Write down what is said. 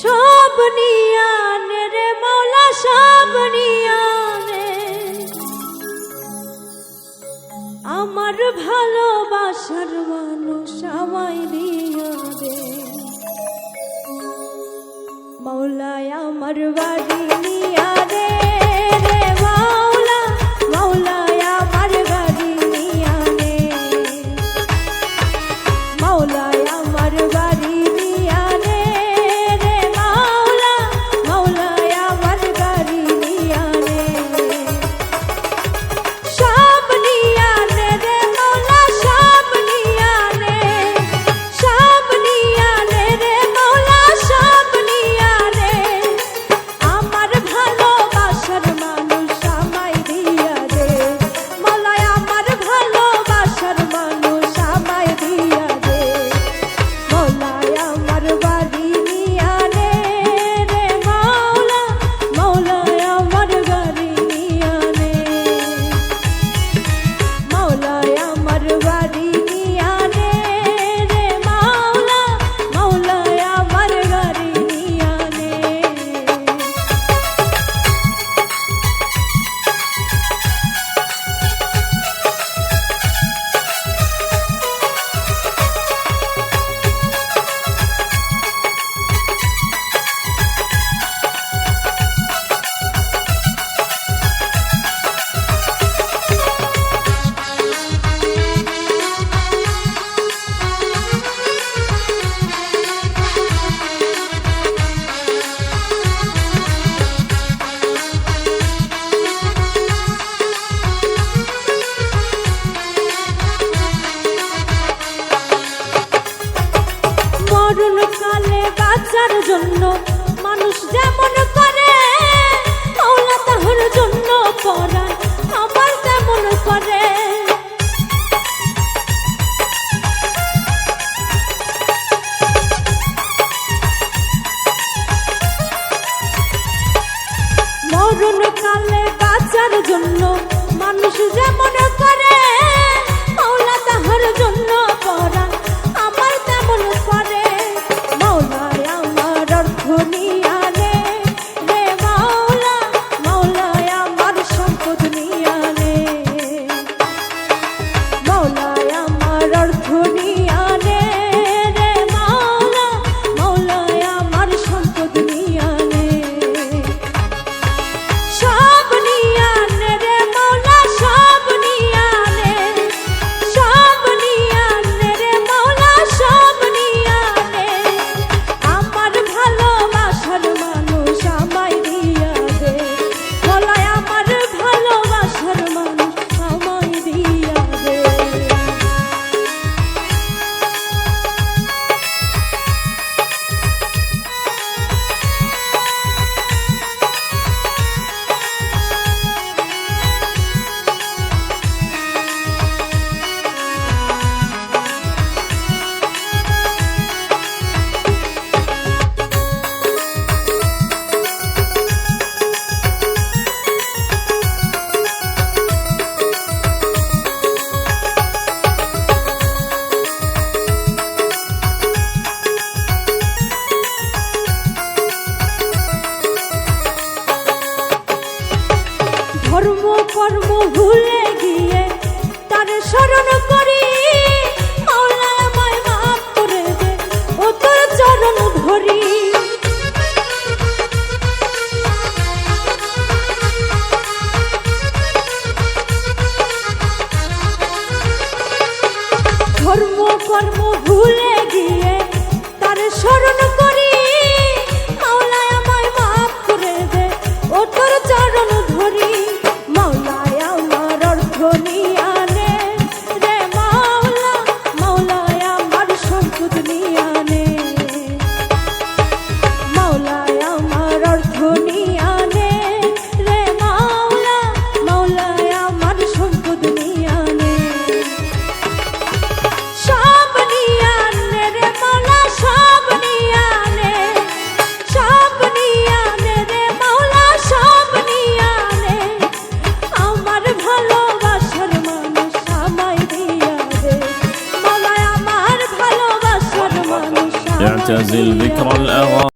সব নিয়ানে রে মৌলা সব নিয়ানে আমার ভালোবাসার মানুষ আমায় দিয়া দে মৌলায় আমার বাড়ি নিয়া দে রে মৌলা মৌলায় আমার বাড়ি নিয়া দে মৌলায় আমার বাড়ি নিয়া দে রে মৌলা মৌলায় আমার বাড়ি নিয়া দে সব নিয়া নে রে মৌলা সব নিয়া নে সব নিয়া নে রে মৌলা সব নিয়া নে আমার ভালোবাসার মানুষ আমায় দিয়া দে মৌলায় আমার ভালোবাসার মানুষ আমায় দিয়া দে মৌলায় আমার বাড়ি নিয়া নে রে মৌলা মৌলায় আমার বাড়ি নিয়া নে মৌলায় আমার বাড়ি নিয়া নে রে মৌলা মৌলায় আমার বাড়ি নিয়া নে মরণ কালে বাঁচার জন্য মানুষ যেমন করে মৌলা তাহার জন্য পরাণ আমার তেমন করে মরণ কালে বাঁচার জন্য মানুষ যেমন করে মৌলা তাহার জন্য পরাণ আমার তেমন করে মৌলায় আমার অর্থ নিয়া নে রে মৌলা মৌলায় আমার সম্পদ নিয়া নে মৌলায় আমার অর্থ নিয়া নে রে মৌলা মৌলায় আমার সম্পদ নিয়া নে সব নিয়া নে রে মৌলা সব নিয়া নে সব নিয়া নে রে মৌলা সব নিয়া নে আমার ভালোবাসার মানুষ আমায় দিয়া দে মৌলায় আমার ভালোবাসার মানুষ আমায় দিয়া দে ধর্ম কর্ম ভুলে গিয়ে তার স্মরণ করি মৌলা আমায় মাফ করে দে ও তোর চরণ ধরি ধর্ম কর্ম ভুলে গিয়ে তার স্মরণ করি মৌলা আমায় মাফ করে দে ও তোর চরণ ধরি মৌলায় আমার অর্থ নিয়া নে রে মৌলা মৌলায় আমার সম্পদ নিয়া নে মৌলায় আমার অর্থ নিয়া নে রে মৌলা মৌলায় আমার সম্পদ নিয়া নে সব নিয়া নে রে মৌলা সব নিয়া নে সব নিয়া নে রে মৌলা সব নিয়া নে আমার ভালোবাসার মানুষ আমায় দিয়া দে মৌলায় আমার ভালোবাসার মানুষ اعتزل ذكر الأغاني